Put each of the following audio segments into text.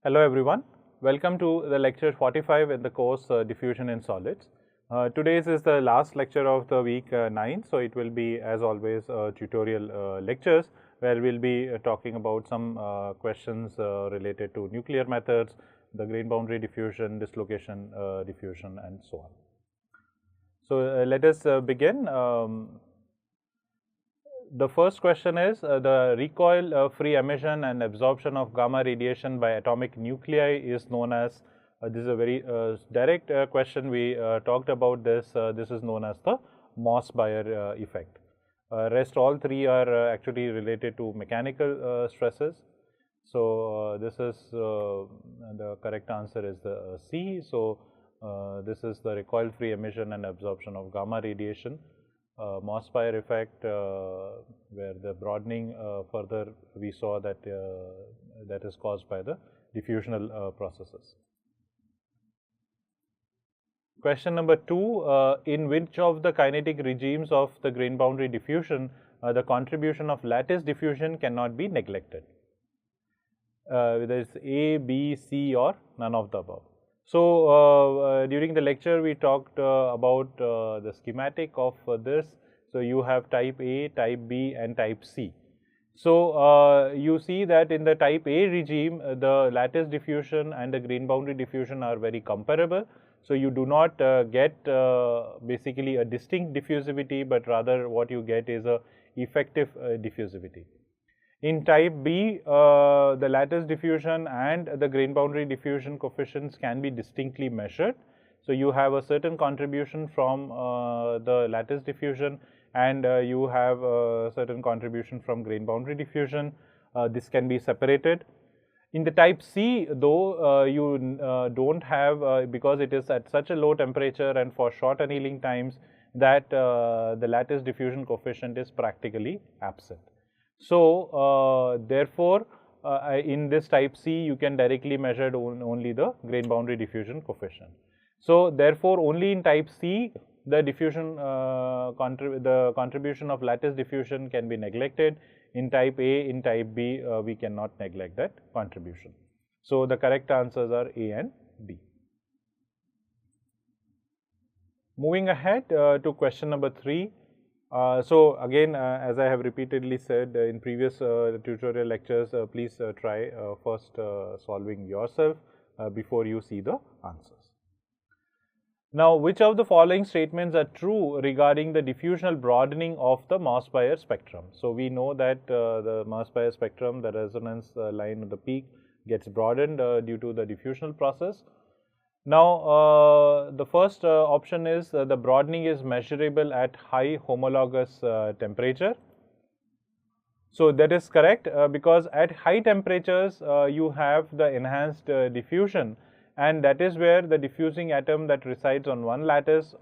Hello everyone, welcome to the lecture 45 in the course Diffusion in Solids. Today's is the last lecture of the week 9, so it will be as always tutorial lectures where we will be talking about some questions related to nuclear methods, the grain boundary diffusion, dislocation diffusion and so on. So, let us begin. The first question is the recoil free emission and absorption of gamma radiation by atomic nuclei is known as, this is a very direct question, we talked about this, this is known as the Moss-Bayer effect. Rest all three are actually related to mechanical stresses. So, this is the correct answer is the C. So, this is the recoil free emission and absorption of gamma radiation. Moss-Bayer effect, where the broadening further we saw that that is caused by the diffusional processes. Question number 2, in which of the kinetic regimes of the grain boundary diffusion the contribution of lattice diffusion cannot be neglected? Whether it's A, B, C or none of the above. So, during the lecture we talked about the schematic of this. So, you have type A, type B and type C. So, you see that in the type A regime the lattice diffusion and the grain boundary diffusion are very comparable. So, you do not get basically a distinct diffusivity, but rather what you get is a effective diffusivity. In type B, the lattice diffusion and the grain boundary diffusion coefficients can be distinctly measured. So, you have a certain contribution from the lattice diffusion and you have a certain contribution from grain boundary diffusion. This can be separated. In the type C, though, you do not have, because it is at such a low temperature and for short annealing times, that the lattice diffusion coefficient is practically absent. So, therefore, in this type C you can directly measure only the grain boundary diffusion coefficient. So, therefore, only in type C the diffusion the contribution of lattice diffusion can be neglected. In type A, in type B we cannot neglect that contribution. So, the correct answers are A and B. Moving ahead to question number 3. So, again as I have repeatedly said in previous tutorial lectures, please try first solving yourself before you see the answers. Now, which of the following statements are true regarding the diffusional broadening of the Moss-Bayer spectrum? So, we know that the Moss-Bayer spectrum, the resonance line of the peak gets broadened due to the diffusional process. Now, the first option is the broadening is measurable at high homologous temperature. So, that is correct because at high temperatures you have the enhanced diffusion, and that is where the diffusing atom that resides on one lattice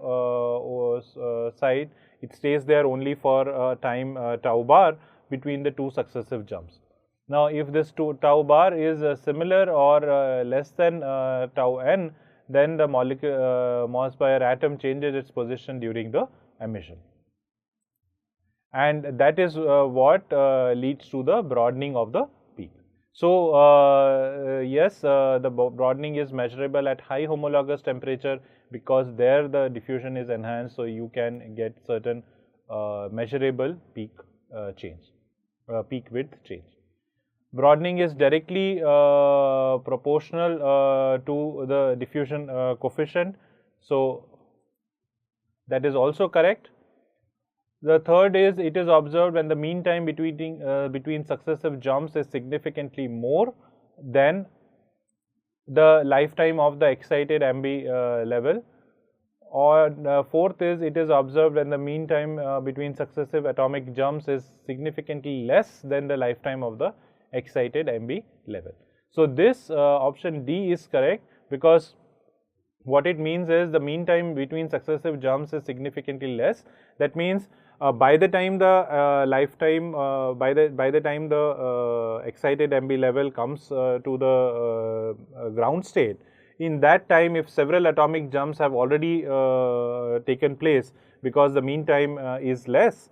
side, it stays there only for time tau bar between the two successive jumps. Now, if this tau bar is similar or less than tau n, then the molecule Moss-Bayer atom changes its position during the emission, and that is what leads to the broadening of the peak. So, yes, the broadening is measurable at high homologous temperature because there the diffusion is enhanced, so you can get certain measurable peak change, peak width change. Broadening is directly proportional to the diffusion coefficient. So, that is also correct. The third is it is observed when the mean time between successive jumps is significantly more than the lifetime of the excited MB level. Or fourth is it is observed when the mean time between successive atomic jumps is significantly less than the lifetime of the excited MB level. So, this option D is correct because what it means is the mean time between successive jumps is significantly less. That means by the time the lifetime by the time the excited MB level comes to the ground state, in that time if several atomic jumps have already taken place, because the mean time is less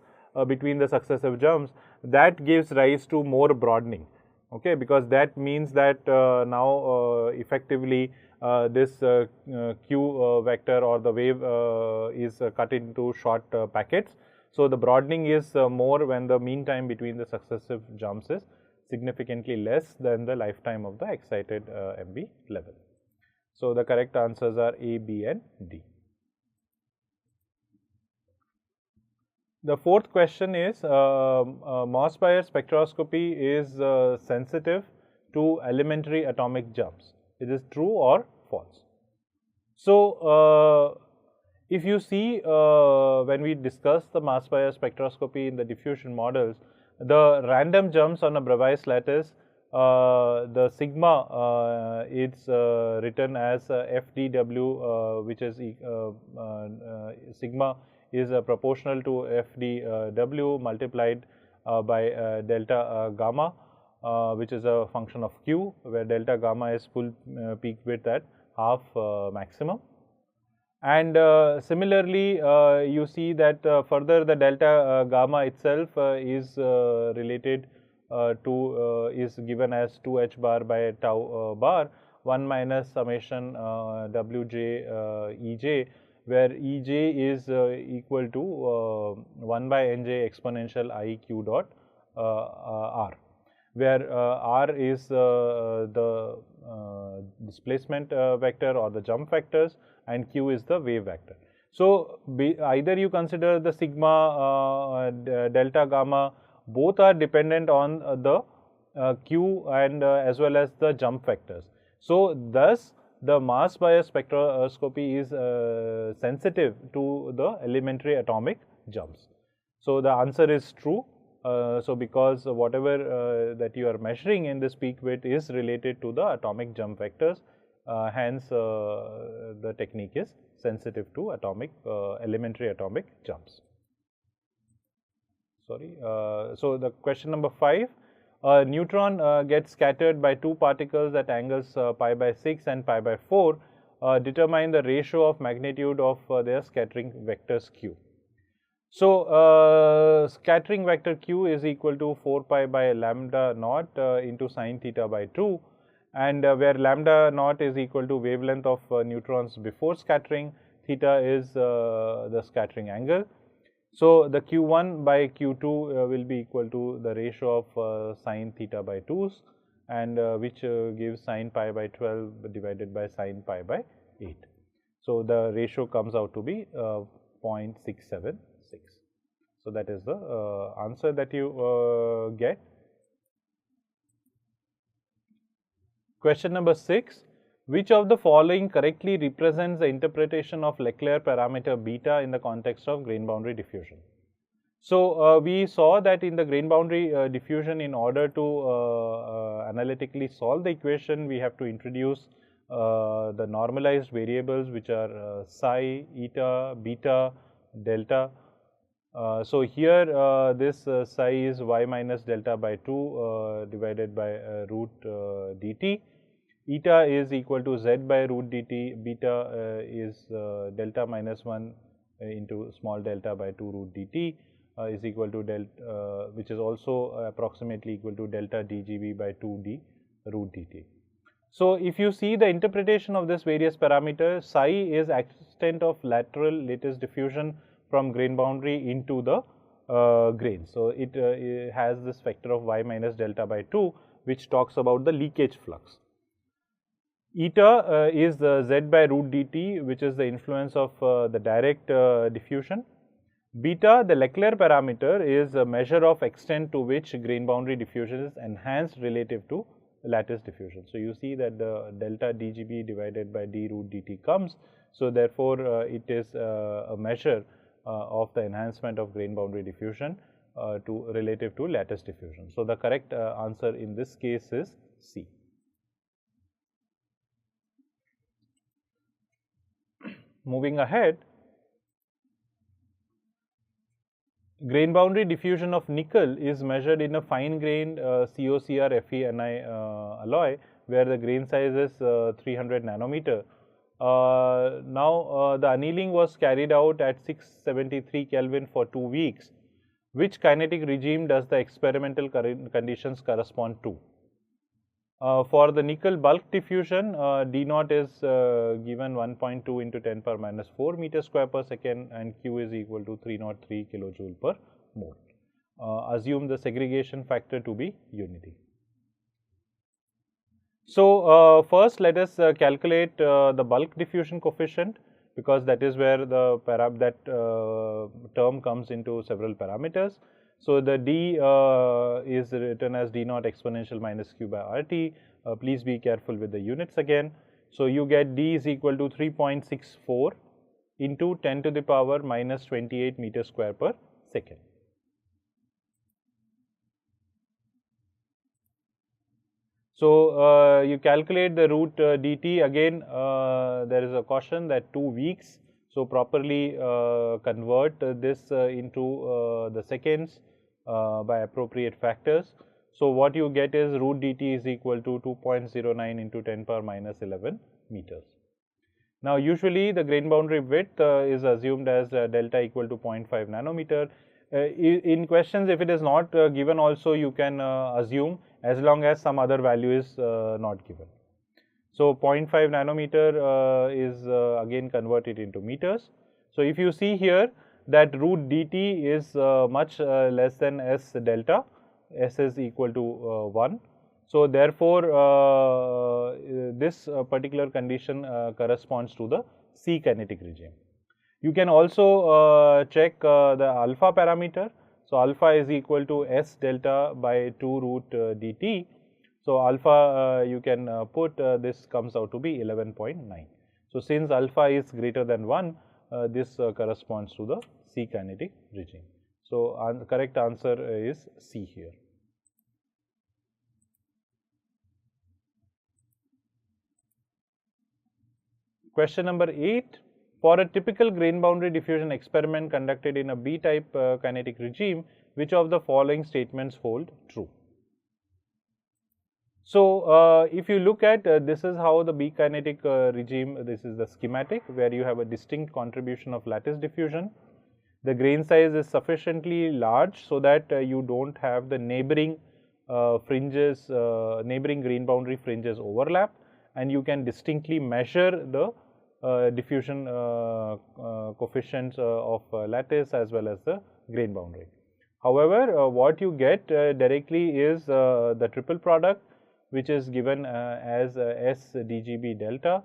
between the successive jumps, that gives rise to more broadening. okay, because that means that now effectively this q vector or the wave is cut into short packets. So, the broadening is more when the mean time between the successive jumps is significantly less than the lifetime of the excited MV level. So, the correct answers are A, B and D. The fourth question is Moss-Bayer spectroscopy is sensitive to elementary atomic jumps. Is this true or false? So, if you see when we discuss the Moss-Bayer spectroscopy in the diffusion models, the random jumps on a Bravais lattice, the sigma is written as FDW, which is sigma is proportional to FDW multiplied by delta gamma, which is a function of q, where delta gamma is full peak width at half maximum. And similarly, you see that further the delta gamma itself is related to is given as 2h bar by tau bar 1 minus summation wj ej, where ej is equal to 1 by nj exponential I q dot r, where r is the displacement vector or the jump vectors and q is the wave vector. So, either you consider the sigma delta gamma, both are dependent on the q and as well as the jump vectors. So, thus the Moss-Bayer spectroscopy is sensitive to the elementary atomic jumps. So, the answer is true. So, because whatever that you are measuring in this peak width is related to the atomic jump vectors, hence the technique is sensitive to atomic elementary atomic jumps. Sorry. So, the question number 5, a neutron gets scattered by two particles at angles pi by 6 and pi by 4, determine the ratio of magnitude of their scattering vectors q. So, scattering vector q is equal to 4 pi by lambda naught into sin theta by 2, and where lambda naught is equal to wavelength of neutrons before scattering, theta is the scattering angle. So, the q1 by q2 will be equal to the ratio of sin theta by 2s, and which gives sin pi by 12 divided by sin pi by 8. So, the ratio comes out to be 0.676. So, that is the answer that you get. Question number 6, which of the following correctly represents the interpretation of Leclerc parameter beta in the context of grain boundary diffusion? So, we saw that in the grain boundary diffusion, in order to analytically solve the equation, we have to introduce the normalized variables, which are psi, eta, beta, delta. So, here this psi is y minus delta by 2 divided by root dt. Eta is equal to z by root dt, beta is delta minus 1 into small delta by 2 root dt is equal to delta, which is also approximately equal to delta dgb by 2d root dt. So, if you see the interpretation of this various parameters, psi is extent of lateral lattice diffusion from grain boundary into the grain. So, it has this factor of y minus delta by 2, which talks about the leakage flux. Eta is the z by root dt, which is the influence of the direct diffusion. Beta, the Leclerc parameter, is a measure of extent to which grain boundary diffusion is enhanced relative to lattice diffusion. So, you see that the delta dgb divided by d root dt comes. So, therefore, it is a measure of the enhancement of grain boundary diffusion relative to lattice diffusion. So, the correct answer in this case is C. Moving ahead, grain boundary diffusion of nickel is measured in a fine grained COCR Fe alloy, where the grain size is 300 nanometer. Now, the annealing was carried out at 673 Kelvin for 2 weeks. Which kinetic regime does the experimental conditions correspond to? For the nickel bulk diffusion, D naught is given 1.2 into 10 power minus 4 meter square per second, and Q is equal to 303 kilojoule per mole. Assume the segregation factor to be unity. So, first let us calculate the bulk diffusion coefficient, because that is where the term comes into several parameters. So, the D is written as D naught exponential minus Q by RT. Please be careful with the units again. So, you get D is equal to 3.64 into 10 to the power minus 28 meter square per second. So, you calculate the root dt. Again, there is a caution that 2 weeks. So, properly convert this into the seconds by appropriate factors. So, what you get is root dt is equal to 2.09 into 10 power minus 11 meters. Now, usually the grain boundary width is assumed as delta equal to 0.5 nanometer. In questions, if it is not given also, you can assume, as long as some other value is not given. So, 0.5 nanometer is again converted into meters. So, if you see here that root dt is much less than s delta, s is equal to 1. So, therefore, this particular condition corresponds to the C kinetic regime. You can also check the alpha parameter. So, alpha is equal to s delta by 2 root dt. So, alpha you can put this comes out to be 11.9. So, since alpha is greater than 1, this corresponds to the C kinetic regime. So, the correct answer is C here. Question number 8. For a typical grain boundary diffusion experiment conducted in a B-type kinetic regime, which of the following statements hold true? So, if you look at this is how the B kinetic regime, this is the schematic where you have a distinct contribution of lattice diffusion. The grain size is sufficiently large so that you do not have the neighboring fringes, neighboring grain boundary fringes overlap, and you can distinctly measure the diffusion coefficients of lattice as well as the grain boundary. However, what you get directly is the triple product, which is given as S dGB delta,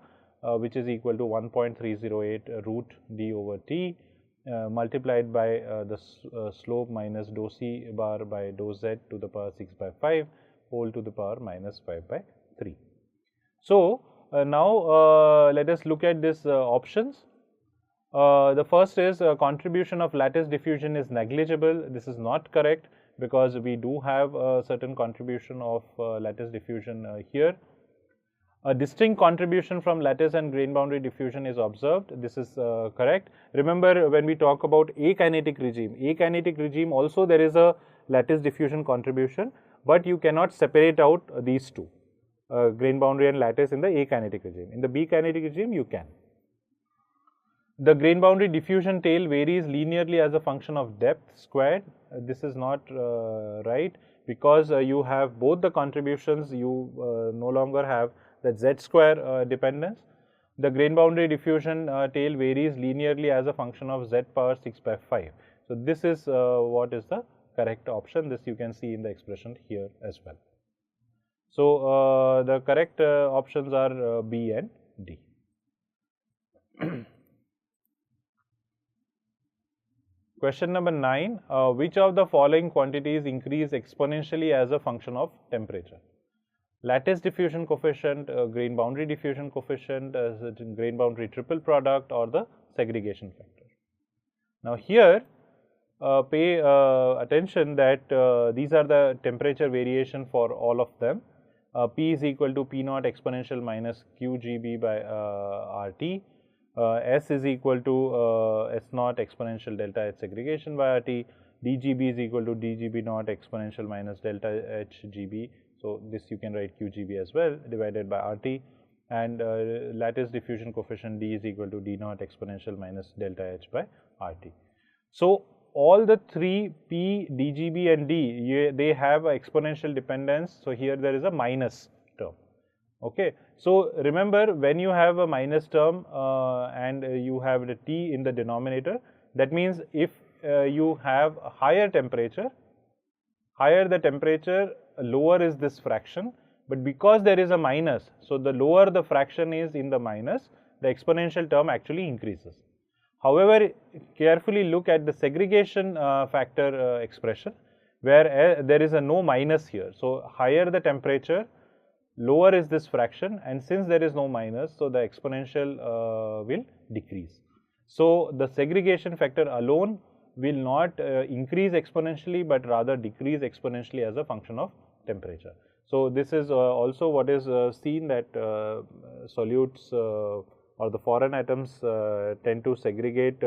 which is equal to 1.308 root d over t multiplied by the slope minus dou c bar by dou z to the power 6 by 5 whole to the power minus 5 by 3. So, now let us look at these options. The first is contribution of lattice diffusion is negligible. This is not correct, because we do have a certain contribution of lattice diffusion here. A distinct contribution from lattice and grain boundary diffusion is observed. This is correct. Remember, when we talk about akinetic regime also there is a lattice diffusion contribution, but you cannot separate out these two, grain boundary and lattice, in the akinetic regime. In the B kinetic regime, you can. The grain boundary diffusion tail varies linearly as a function of depth squared. This is not right, because you have both the contributions, you no longer have the z square dependence. The grain boundary diffusion tail varies linearly as a function of z power 6 by 5. So, this is what is the correct option. This you can see in the expression here as well. So, the correct options are B and D. Question number 9. Which of the following quantities increase exponentially as a function of temperature? Lattice diffusion coefficient, grain boundary diffusion coefficient, grain boundary triple product, or the segregation factor. Now, here pay attention that these are the temperature variation for all of them. P is equal to P naught exponential minus QGB by RT. S is equal to S naught exponential delta H segregation by RT. DGB is equal to DGB naught exponential minus delta H GB. So, this you can write QGB as well, divided by RT, and lattice diffusion coefficient D is equal to D naught exponential minus delta H by RT. So, all the three P, DGB and D, they have a exponential dependence. So, here there is a minus term. Okay. So, remember when you have a minus term and you have the T in the denominator, that means if you have a higher temperature, higher the temperature, lower is this fraction, but because there is a minus, so the lower the fraction is in the minus, the exponential term actually increases. However, carefully look at the segregation factor expression, where there is a no minus here. So, higher the temperature, lower is this fraction, and since there is no minus, so the exponential will decrease. So, the segregation factor alone will not increase exponentially, but rather decrease exponentially as a function of temperature. So, this is also what is seen that solutes or the foreign atoms tend to segregate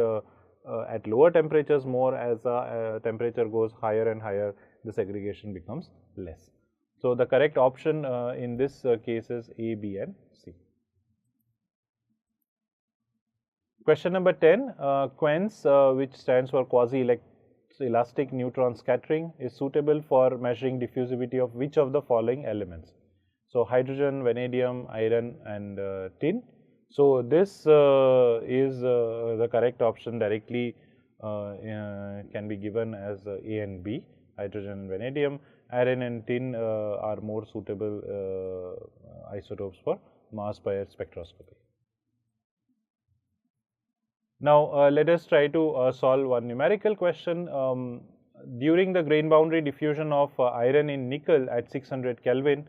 at lower temperatures more. As the temperature goes higher and higher, the segregation becomes less. So, the correct option in this case is A, B and C. Question number 10, QENS, which stands for quasi-elastic neutron scattering, is suitable for measuring diffusivity of which of the following elements? So, hydrogen, vanadium, iron and tin. So, this is the correct option directly can be given as A and B, hydrogen and vanadium. Iron and tin are more suitable isotopes for mass paired spectroscopy. Now, let us try to solve one numerical question. During the grain boundary diffusion of iron in nickel at 600 Kelvin,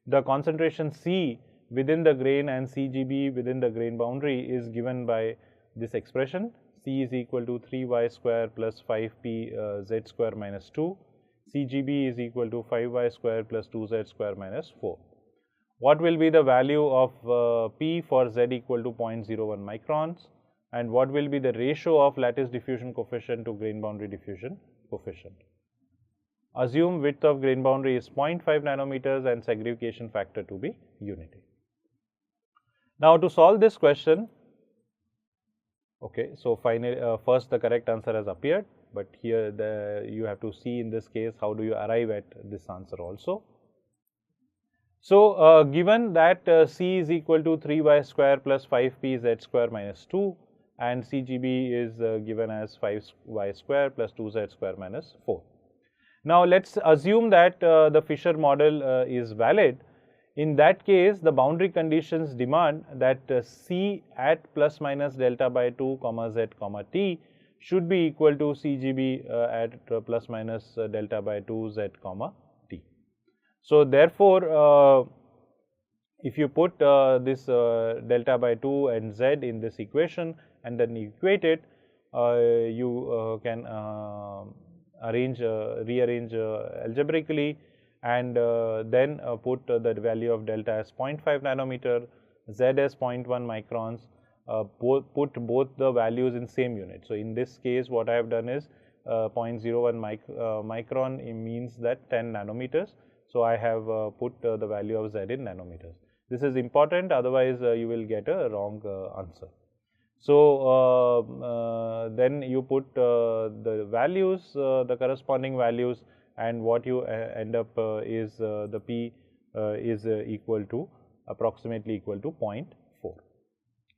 the concentration C within the grain and CGB within the grain boundary is given by this expression. C is equal to 3y square plus 5p z square minus 2. CGB is equal to 5y square plus 2z square minus 4. What will be the value of P for Z equal to 0.01 microns? And what will be the ratio of lattice diffusion coefficient to grain boundary diffusion coefficient? Assume width of grain boundary is 0.5 nanometers and segregation factor to be unity. Now, to solve this question, okay, so finally, first the correct answer has appeared, but here you have to see in this case how do you arrive at this answer also. So, given that C is equal to 3y square plus 5p z square minus 2 and CGB is given as 5y square plus 2z square minus 4. Now, let us assume that the Fisher model is valid. In that case, the boundary conditions demand that C at plus minus delta by 2 comma z comma t should be equal to CGB at plus minus delta by 2 z comma t. So, therefore, if you put this delta by 2 and z in this equation and then equate it, you can rearrange algebraically and then put the value of delta as 0.5 nanometer, z as 0.1 microns, put both the values in same unit. So, in this case what I have done is 0.01 micron means that 10 nanometers. So, I have put the value of z in nanometers. This is important, otherwise you will get a wrong answer. So, then you put the values, the corresponding values, and what you end up is the P is equal to approximately equal to 0.4.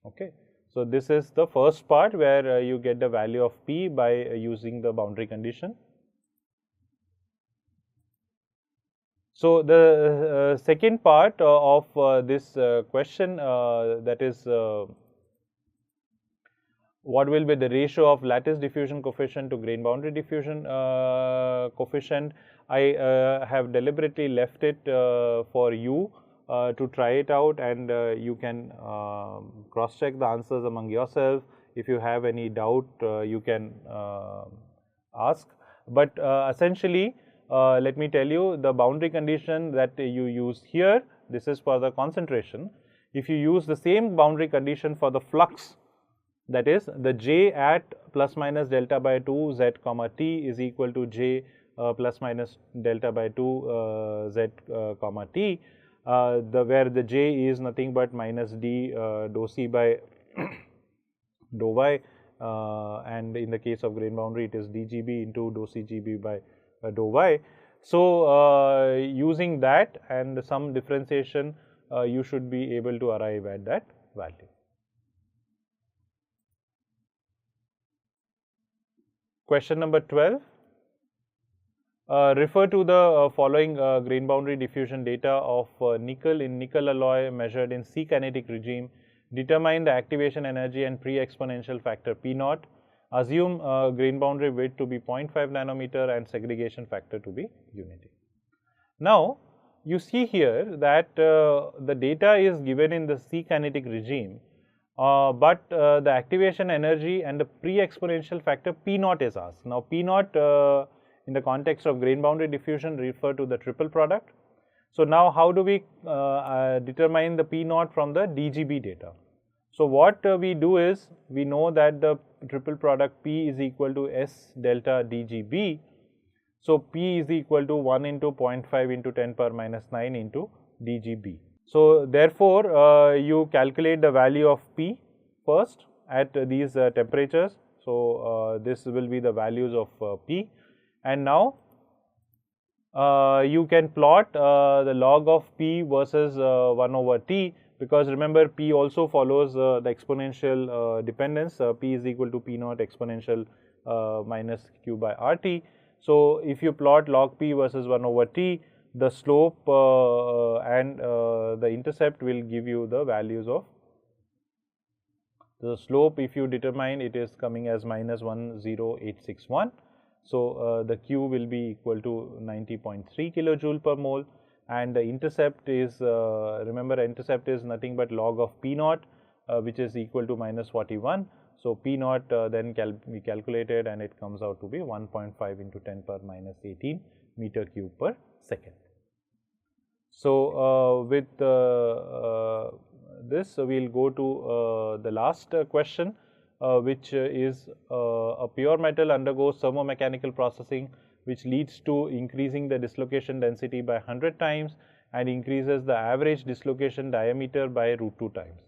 Okay. So, this is the first part where you get the value of P by using the boundary condition. So, the second part of this question, that is what will be the ratio of lattice diffusion coefficient to grain boundary diffusion coefficient. I have deliberately left it for you to try it out, and you can cross check the answers among yourself. If you have any doubt, you can ask, but essentially let me tell you the boundary condition that you use here, this is for the concentration. If you use the same boundary condition for the flux, that is the J at plus minus delta by 2 z comma t is equal to J plus minus delta by 2 z comma t, where the J is nothing but minus d dou c by dou y, and in the case of grain boundary it is dGb into dou cGb by dou y. So, using that and some differentiation you should be able to arrive at that value. Question number 12. Refer to the following grain boundary diffusion data of nickel in nickel alloy measured in C kinetic regime. Determine the activation energy and pre-exponential factor P0. Assume grain boundary width to be 0.5 nanometer and segregation factor to be unity. Now, you see here that the data is given in the C kinetic regime, but the activation energy and the pre-exponential factor P0 is asked. Now, P0 in the context of grain boundary diffusion refer to the triple product. So, now how do we determine the P0 from the DGB data? So, what we do is, we know that the triple product P is equal to S delta DGB. So, P is equal to 1 into 0.5 into 10 power minus 9 into DGB. So, therefore, you calculate the value of P first at these temperatures. So, this will be the values of P, and now you can plot the log of P versus 1 over T, because remember P also follows the exponential dependence. P is equal to P0 exponential minus Q by RT. So, if you plot log P versus 1 over T, the slope and the intercept will give you the values of the slope. If you determine, it is coming as minus 10861. So, the Q will be equal to 90.3 kilojoule per mole, and the intercept is, remember, intercept is nothing but log of P0, which is equal to minus 41. So, P0 then we calculated, and it comes out to be 1.5 into 10 power minus 18 meter cube per second. So, with this, we will go to the last question, which is a pure metal undergoes thermomechanical processing, which leads to increasing the dislocation density by 100 times and increases the average dislocation diameter by √2 times.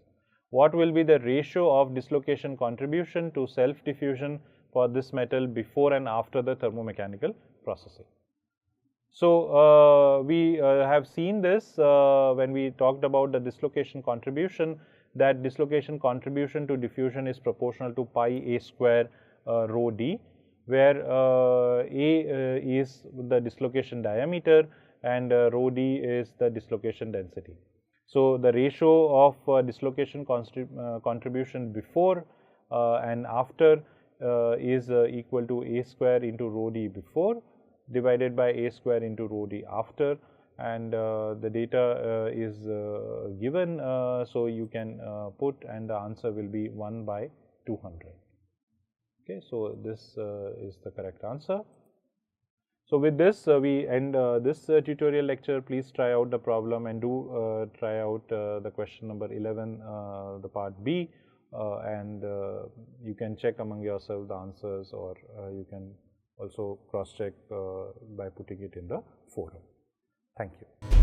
What will be the ratio of dislocation contribution to self diffusion for this metal before and after the thermomechanical processing? So, we have seen this when we talked about the dislocation contribution, that dislocation contribution to diffusion is proportional to pi a square rho d, where a is the dislocation diameter and rho d is the dislocation density. So, the ratio of dislocation contribution before and after is equal to a square into rho d before divided by a square into rho d after, and the data is given. So, you can put, and the answer will be 1 by 200. Okay, so this is the correct answer. So, with this we end this tutorial lecture. Please try out the problem and do try out the question number 11, the part B, and you can check among yourself the answers, or you can also cross check by putting it in the forum. Thank you.